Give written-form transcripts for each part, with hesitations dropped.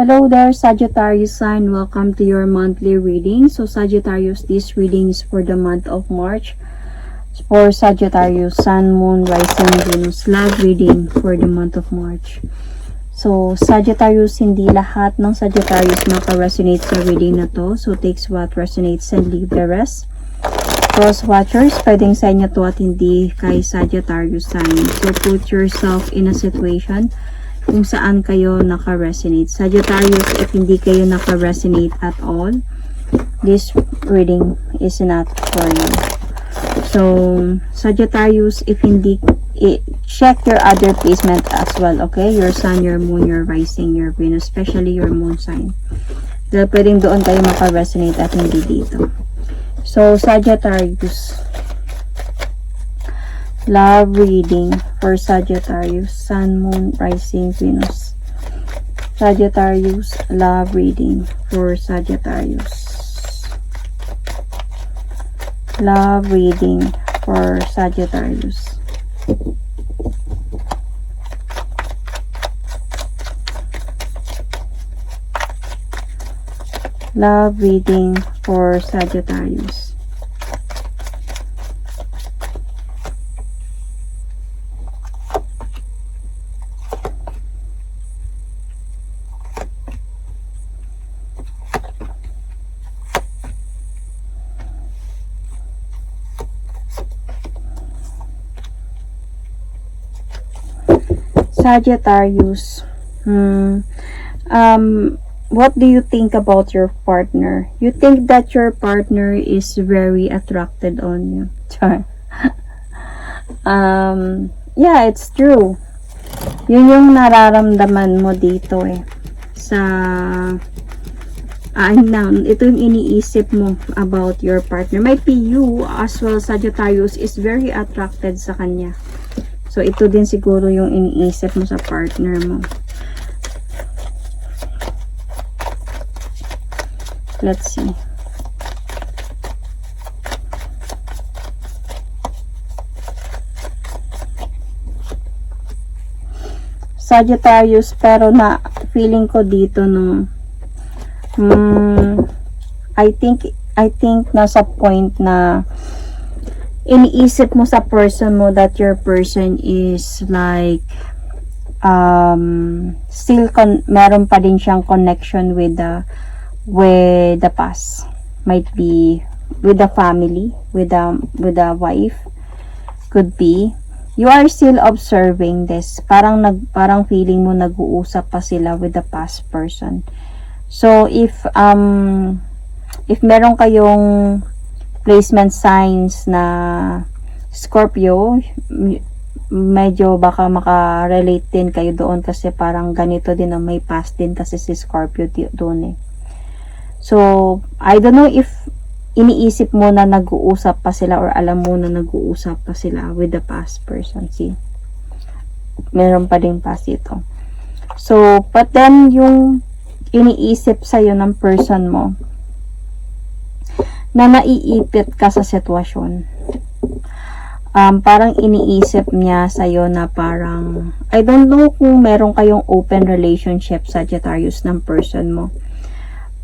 Hello there, Sagittarius sign. Welcome to your monthly reading. So Sagittarius, this reading is for the month of March. For Sagittarius, Sun, Moon, Rising, Venus. Love reading for the month of March. So Sagittarius, hindi lahat ng Sagittarius maka-resonate sa reading na to. So takes what resonates and leave the rest. Cross watchers, pwedeng sa inyo to at hindi kay Sagittarius sign. So put yourself in a situation kung saan kayo naka-resonate. Sagittarius, if hindi kayo naka-resonate at all, this reading is not for you. So, Sagittarius, if hindi, check your other placement as well, okay? Your Sun, your Moon, your Rising, your Venus, especially your Moon sign. Dahil pwedeng doon kayo maka-resonate at hindi dito. So, Sagittarius, love reading for Sagittarius, Sun, Moon, Rising, Venus. Sagittarius, love reading for Sagittarius. Love reading for Sagittarius. Love reading for Sagittarius. Sagittarius, what do you think about your partner? You think that your partner is very attracted on you. Yeah, it's true. Yun yung nararamdaman mo dito ito yung iniisip mo about your partner. Might be you as well, Sagittarius, is very attracted sa kanya. So, ito din siguro yung iniisip mo sa partner mo. Let's see. Sagittarius, pero na feeling ko dito no. I think nasa point na iniisip mo sa person mo that your person is like still meron pa din siyang connection with the past. Might be with the family, with the wife, could be you are still observing this. Parang feeling mo nag-uusap pa sila with the past person. So if meron kayong placement signs na Scorpio, medyo baka maka-relate din kayo doon kasi parang ganito din, may past din kasi si Scorpio doon So, I don't know if iniisip mo na nag-uusap pa sila or alam mo na nag-uusap pa sila with the past person. See? Meron pa din past ito. So, but then yung iniisip sa'yo ng person mo na naiipit ka sa sitwasyon. Parang iniisip niya sa'yo na parang, I don't know kung meron kayong open relationship, Sagittarius, ng person mo.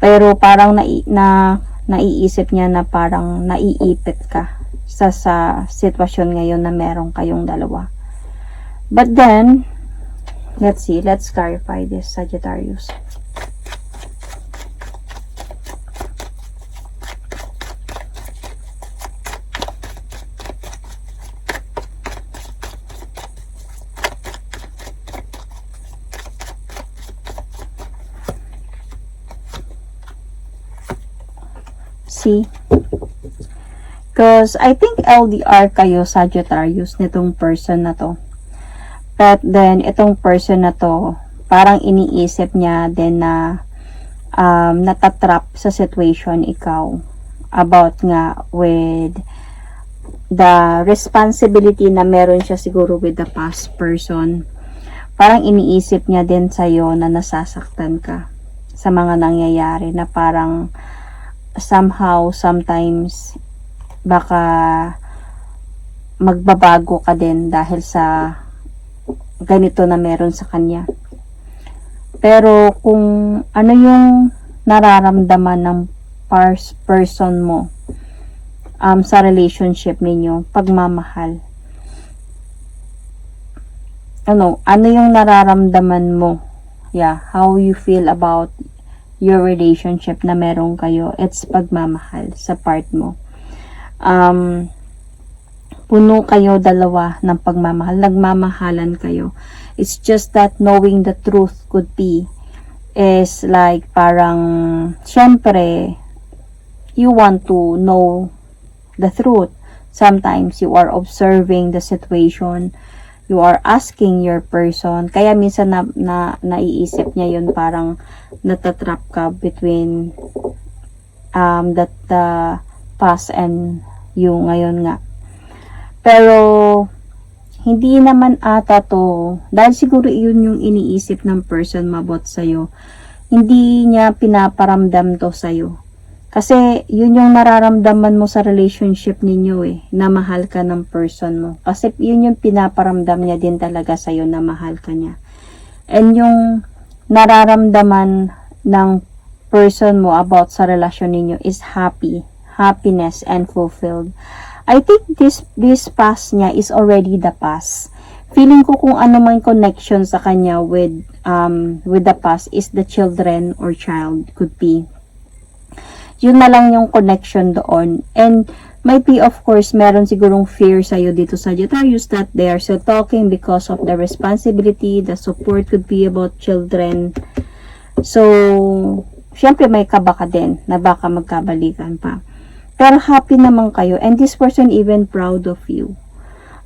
Pero parang naiisip niya na parang naiipit ka sa sitwasyon ngayon na meron kayong dalawa. But then, let's see, let's clarify this, Sagittarius. See? Because I think LDR kayo, Sagittarius, nitong person na to. But then, itong person na to, parang iniisip niya din na natatrap sa situation ikaw about nga with the responsibility na meron siya siguro with the past person. Parang iniisip niya din sa'yo na nasasaktan ka sa mga nangyayari na parang somehow, sometimes, baka magbabago ka din dahil sa ganito na meron sa kanya. Pero kung ano yung nararamdaman ng person mo sa relationship ninyo, pagmamahal. Ano yung nararamdaman mo? Yeah, how you feel about your relationship na meron kayo. It's pagmamahal sa part mo. Puno kayo dalawa ng pagmamahal. Nagmamahalan kayo. It's just that knowing the truth could be is like parang syempre you want to know the truth. Sometimes you are observing the situation. You are asking your person. Kaya minsan naiisip niya yun, parang natatrap ka between the past and you ngayon nga. Pero hindi naman ata to, dahil siguro yun yung iniisip ng person mabot sa'yo, hindi niya pinaparamdam to sa'yo. Kasi yun yung nararamdaman mo sa relationship ninyo na mahal ka ng person mo. Kasi yun yung pinaparamdam niya din talaga sa'yo na mahal ka niya. And yung nararamdaman ng person mo about sa relasyon ninyo is happiness and fulfilled. I think this past niya is already the past. Feeling ko kung ano man connection sa kanya with the past is the children or child could be. Yun na lang yung connection doon. And might be, of course, meron sigurong fear sa'yo dito sa Sagittarius that they are still talking because of the responsibility, the support could be about children. So, syempre may kaba ka din na baka magkabalikan pa. Pero happy naman kayo. And this person even proud of you.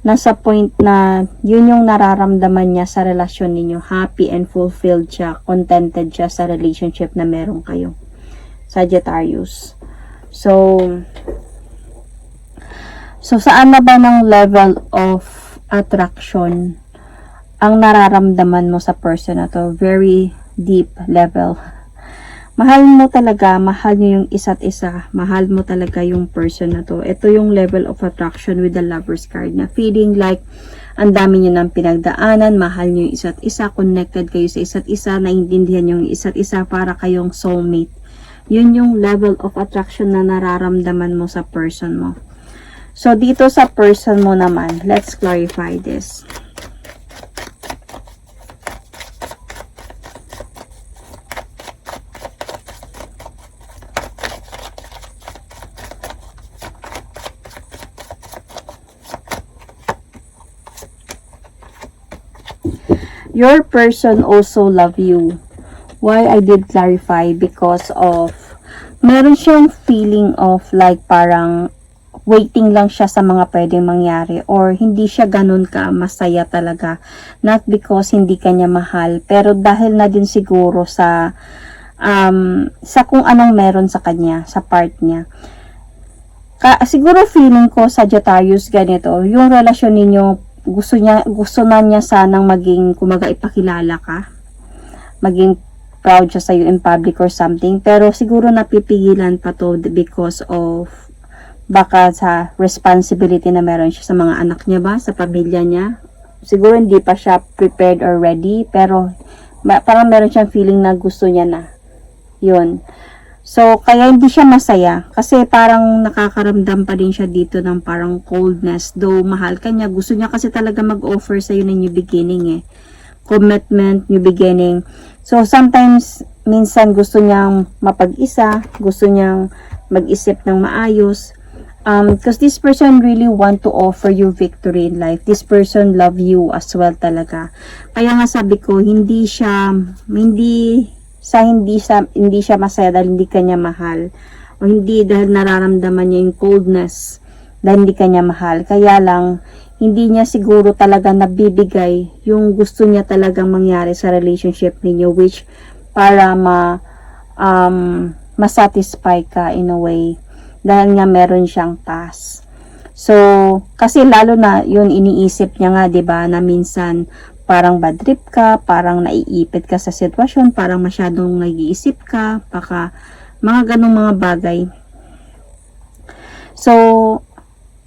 Nasa point na yun yung nararamdaman niya sa relasyon ninyo. Happy and fulfilled siya. Contented siya sa relationship na meron kayo. Sagittarius. So saan na ba ng level of attraction ang nararamdaman mo sa person na to? Very deep level. Mahal mo talaga, mahal nyo yung isa't isa, mahal mo talaga yung person na to. Ito yung level of attraction with the Lover's card na feeling like ang dami nyo ng pinagdaanan, mahal nyo yung isa't isa, connected kayo sa isa't isa, naiintindihan nyo yung isa't isa, para kayong soulmate. Yun yung level of attraction na nararamdaman mo sa person mo. So, dito sa person mo naman, let's clarify this. Your person also love you. Why I did clarify? Because of meron siyang feeling of like parang waiting lang siya sa mga pwedeng mangyari, or hindi siya ganun ka masaya talaga. Not because hindi kanya mahal, pero dahil na din siguro sa kung anong meron sa kanya, sa part niya. Siguro feeling ko, Sagittarius, ganito, yung relasyon ninyo, gusto na niya sanang maging, kumaga, ipakilala ka, maging proud siya sa'yo in public or something, pero siguro napipigilan pa to because of baka sa responsibility na meron siya sa mga anak niya ba, sa pamilya niya. Siguro hindi pa siya prepared or ready, pero parang meron siyang feeling na gusto niya na yun. So, kaya hindi siya masaya. Kasi parang nakakaramdam pa din siya dito ng parang coldness. Though mahal ka niya, gusto niya kasi talaga mag-offer sa'yo ng new beginning Commitment, new beginning. So, sometimes, minsan gusto niyang mapag-isa, gusto niyang mag-isip ng maayos. Because this person really want to offer you victory in life. This person love you as well talaga. Kaya nga sabi ko, hindi siya masaya dahil hindi kanya mahal, o hindi dahil nararamdaman niya yung coldness dahil hindi kanya mahal. Kaya lang hindi niya siguro talaga nabibigay yung gusto niya talagang mangyari sa relationship ninyo, which para masatisfy ka in a way dahil nga meron siyang past. So kasi lalo na yun iniisip niya nga, 'di ba, na minsan parang bad trip ka, parang naiipit ka sa sitwasyon, parang masyadong nag-iisip ka, baka mga ganong mga bagay. So,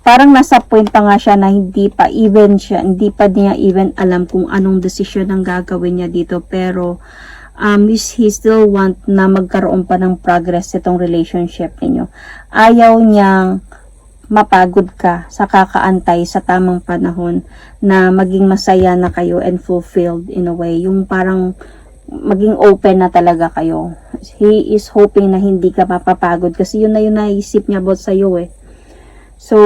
parang nasa point pa nga siya na hindi pa niya even alam kung anong desisyon ang gagawin niya dito, pero he still want na magkaroon pa ng progress itong relationship ninyo. Ayaw niyang mapagod ka sa kakaantay sa tamang panahon na maging masaya na kayo and fulfilled in a way. Yung parang maging open na talaga kayo. He is hoping na hindi ka mapapagod kasi yun na yung naisip niya about sa'yo eh. So,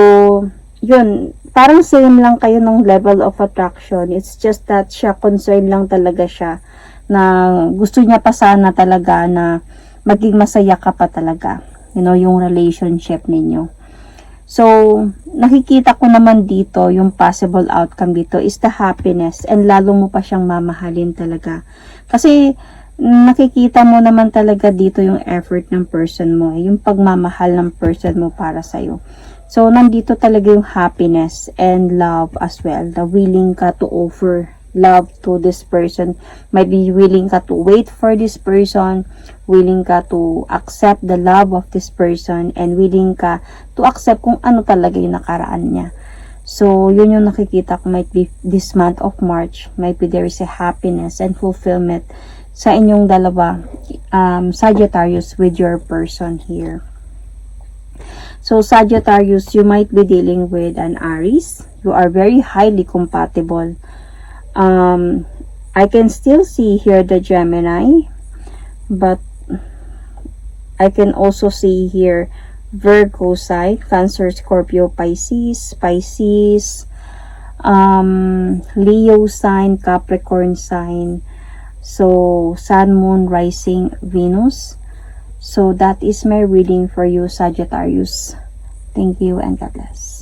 yun. Parang same lang kayo ng level of attraction. It's just that siya, concerned lang talaga siya na gusto niya pa sana talaga na maging masaya ka pa talaga. You know, yung relationship ninyo. So, nakikita ko naman dito, yung possible outcome dito is the happiness and lalo mo pa siyang mamahalin talaga. Kasi, nakikita mo naman talaga dito yung effort ng person mo, yung pagmamahal ng person mo para sa'yo. So, nandito talaga yung happiness and love as well. The willing ka to offer love to this person. Might be willing ka to wait for this person, willing ka to accept the love of this person, and willing ka to accept kung ano talaga yung nakaraan niya. So, yun yung nakikita ko might be this month of March. Might be there is a happiness and fulfillment sa inyong dalawa, Sagittarius, with your person here. So, Sagittarius, you might be dealing with an Aries. You are very highly compatible. I can still see here the Gemini, but I can also see here Virgo sign, Cancer, Scorpio, Pisces, Leo sign, Capricorn sign. So, Sun, Moon, Rising, Venus. So, that is my reading for you, Sagittarius. Thank you and God bless.